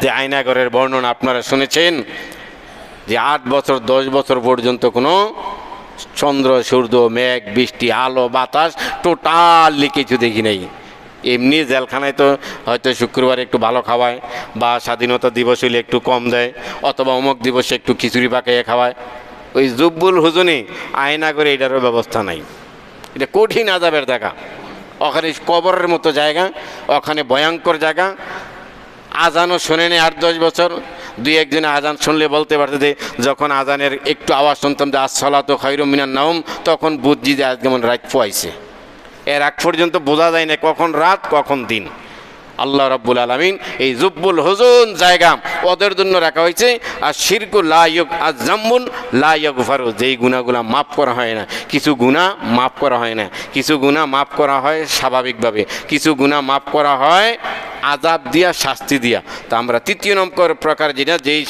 যে আয়নাঘরের বর্ণনা আপনারা শুনেছেন যে 8 বছর 10 বছর পর্যন্ত কোনো চন্দ্র সূর্য মেঘ বৃষ্টি আলো বাতাস টোটালি কিছু দেখি নাই। এমনি জেলখানায় তো হয়তো শুক্রবার একটু ভালো খাওয়ায়, বা স্বাধীনতা দিবস হইলে একটু কম দেয়, অথবা অমুক দিবসে একটু খিচুড়ি পাকাইয়ে খাওয়ায়। ওই জুব্বুল হুজুনে আয়না করে এটারও ব্যবস্থা নাই। এটা কঠিন আযাবের জায়গা। ওখানে কবরের মতো জায়গা, ওখানে ভয়ঙ্কর জায়গা। আজানও শোনে নেই 8-10 বছর। দুই একজনে আজান শুনলে বলতে পারতে যে যখন আজানের একটু আওয়াজ শুনতাম যে আসসালাতু খায়রুম মিনান নাওম, তখন বুঝছি যে আজ যেমন রাত পোয়াইছে। এর আগ পর্যন্ত বোঝা যায় না কখন রাত কখন দিন। আল্লাহ রাব্বুল আলামিন এই জুব্বুল হুজুন জায়গা ওদের জন্য রাখা হয়েছে। আর শিরকু লা ইউক আর জাম্বুন লা ইগফারু, যেই গুনাহগুলো মাফ করা হয় না। কিছু গুনাহ মাফ করা হয় না, কিছু গুনাহ মাফ করা হয় স্বাভাবিকভাবে, কিছু গুনাহ মাফ করা হয় আযাব দিয়া, শাস্তি দিয়া। তা আমরা 3 নম্বর প্রকার যেটা, যেই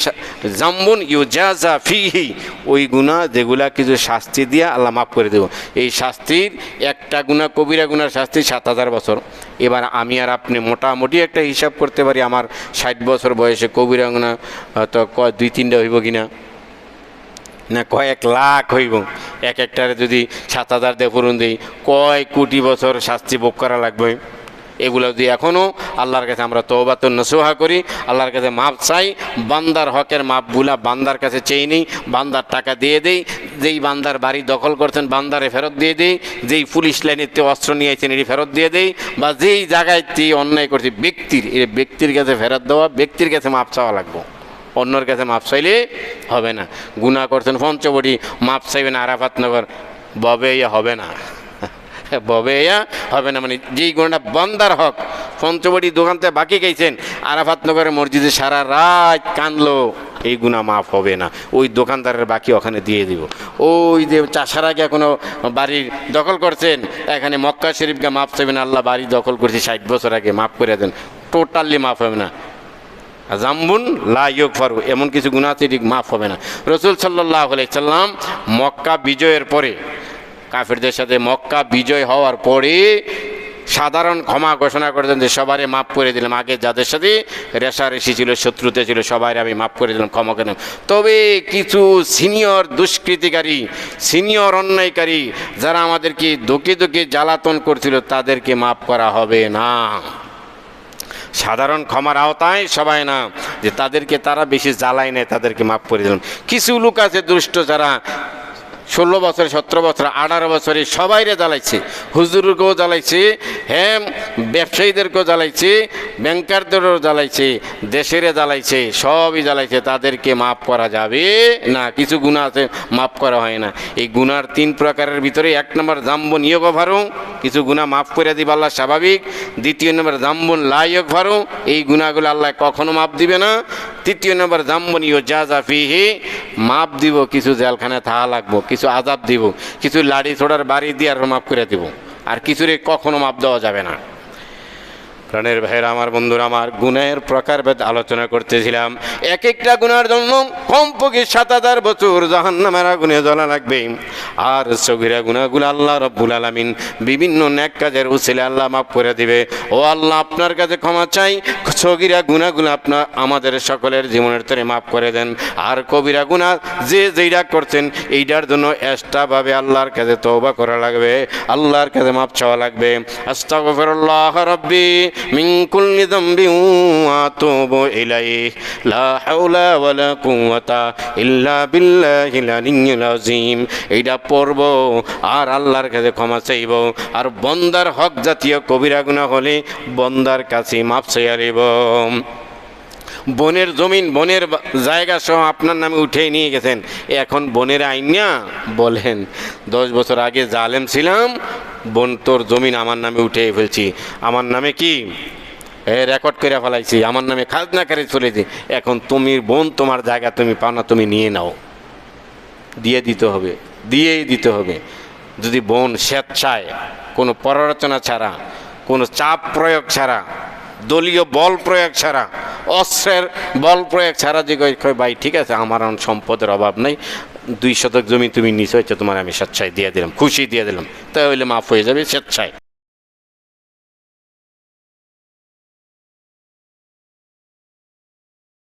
জাম্বুন ইউজাজা ফিহি, ওই গুনাহ যেগুলা কিছু শাস্তি দিয়া আল্লাহ মাফ করে দেব। এই শাস্তির একটা গুনাহ, কবিরা গুনার শাস্তি 7000 বছর। এবার আমি আর আপনি মোটামুটি একটা হিসাব করতে পারি, আমার 60 বছর বয়সে কবিরা গুনাহ হয়তো 2-3টা হইব কিনা, না কয়েক লাখ হইব। এক একটারে যদি 7000 দিয়ে পূরণ দিই, কয় কোটি বছর শাস্তি ভোগ করা লাগবে। এগুলো যদি এখনও আল্লাহর কাছে আমরা তওবাতুন নসুহা করি, আল্লাহর কাছে মাপ চাই, বান্দার হকের মাপগুলা বান্দার কাছে চেয়ে নিই, বান্দার টাকা দিয়ে দেই, যেই বান্দার বাড়ি দখল করছেন বান্দারে ফেরত দিয়ে দেই, যেই পুলিশ লাইনেতে অস্ত্র নিয়েছেন এটি ফেরত দিয়ে দেই, বা যেই জায়গায় অন্যায় করছি ব্যক্তির কাছে ফেরত দেওয়া, ব্যক্তির কাছে মাপ চাওয়া লাগবে। অন্যর কাছে মাপ চাইলে হবে না। গুনাহ করছেন পঞ্চবটি, মাপ চাইবেন আরাফাতনগর, ববে হবে না, ববে হবে না। মানে যেই গুণাটা বান্দার হক, পঞ্চবটি দোকান থেকে বাকি খাইছেন, আরাফাতনগরের মসজিদে সারা রাত কানলো, এই গুনাহ মাফ হবে না। ওই দোকানদারের বাকি ওখানে দিয়ে দিব। ওই যে চাষার আগে কোনো বাড়ির দখল করছেন, এখানে মক্কা শরীফকে মাফ চাইবেন, আল্লাহ বাড়ি দখল করছি 60 বছর আগে, মাফ করে দেন, টোটালি মাফ হবে না। জাম্বুন লা ইগফারু, এমন কিছু গুনাহ আছে ঠিক মাফ হবে না। রাসূল সাল্লাল্লাহু আলাইহি সাল্লাম মক্কা বিজয়ের পরে, কাফেরদের সাথে মক্কা বিজয় হওয়ার পরে সাধারণ ক্ষমা ঘোষণা করেছেন যে সবারই মাফ করে দিলাম। আগে যাদের সাথে রেশারেশি ছিল, শত্রুতে ছিল, সবাই আমি মাফ করে দিলাম, ক্ষমা করে দিলাম। তবে কিছু সিনিয়র দুষ্কৃতিকারী, সিনিয়র অন্যায়কারী, যারা আমাদেরকে ধুকে ধুকে জ্বালাতন করছিল, তাদেরকে মাফ করা হবে না। সাধারণ ক্ষমার আওতায় সবাই না, যে তাদেরকে তারা বেশি জ্বালায় নেয়, তাদেরকে মাফ করে দিলাম। কিছু লোক আছে দুষ্ট, যারা 16 বছর 17 বছর 18 বছরে সবাইরে জ্বালাইছে, হুজুরকেও জ্বালাইছে, হ্যাঁ ব্যবসায়ীদেরকেও জ্বালাইছে, ব্যাংকারদেরও জ্বালাইছে, দেশেরে জ্বালাইছে, সবই জ্বালাইছে। তাদেরকে মাফ করা যাবে না। কিছু গুনাহ আছে মাফ করা হয় না। এই গুনার 3 প্রকারের ভিতরে 1 নম্বর জাম্বুন ইগফারু, কিছু গুনাহ মাফ করে দিবে আল্লাহ স্বাভাবিক। 2 নম্বর জাম্বুন লা ইগফারু, এই গুনাহগুলো আল্লাহ কখনো মাফ দিবে না। 3 নম্বর জাম্বুন ইউজাজা ফিহি, মাফ দিব, কিছু জেলখানায় থাকা লাগবো, কিছু আযাব দিব, কিছু লাড়ি ছোড়ার বাড়ি দিয়ে আর মাফ করে দিব, আর কিছুরে কখনো মাফ দেওয়া যাবে না। প্রাণের ভাইয়েরা আমার, বন্ধুরা আমার, গুনাহের প্রকারভেদ আলোচনা করতেছিলাম। এক একটা গুনার জন্য কমপক্ষে 7000 বছর জাহান্নামের আগুনে জ্বলা লাগবে। আর সগীরা গুনাহগুলো আল্লাহ রাব্বুল আলামিন বিভিন্ন নেক কাজের উসিলায় আল্লাহ মাফ করে দিবে। ও আল্লাহ, আপনার কাছে ক্ষমা চাই, সগীরা গুনাহগুলো আপনার আমাদের সকলের জীবনের তরে মাফ করে দেন। আর কবিরা গুনাহ যে যেইটা করছেন, এইটার জন্য এক্সট্রাভাবে আল্লাহর কাছে তওবা করা লাগবে, আল্লাহর কাছে মাফ চাওয়া লাগবে। আস্তাগফিরুল্লাহ রাব্বি মিন কুল্লি যামবিন ওয়া আতুবু ইলাইহি লা হাওলা ওয়ালা কুওয়াতা ইল্লা বিল্লাহিল আলিয়্যিল আযীম। এইটা পড়ব আর আল্লাহর কাছে ক্ষমা চাইব। আর বন্দার হক জাতীয় কবিরা গুনাহ হলে বন্দার কাছে মাফ চাইয়া নেব। বনের জমিন, বনের জায়গা সহ আপনার নামে উঠে নিয়ে গেছেন, এখন বনের আইন না বলেন 10 বছর আগে জালেম ছিলাম, বোন তোর জমিন আমার নামে উঠে ফেলছি, আমার নামে কি রেকর্ড করে ফেলাইছি, আমার নামে খাজনা করে চলেছি, এখন তুমি বোন তোমার জায়গা তুমি পাও না, তুমি নিয়ে নাও। দিয়ে দিতে হবে, দিয়েই দিতে হবে। যদি বোন স্বেচ্ছায়, কোনো প্ররোচনা ছাড়া, কোনো চাপ প্রয়োগ ছাড়া, দলীয় বল প্রয়োগ ছাড়া, অস্ত্রের বল প্রয়োগ ছাড়া, যে কয় ভাই ঠিক আছে আমার সম্পদের অভাব নেই, 2 শতক জমি তুমি নিচে হচ্ছে, তোমার আমি স্বেচ্ছায় দিয়ে দিলাম, খুশি দিয়ে দিলাম, তাহলে মাফ হয়ে যাবে স্বেচ্ছায়।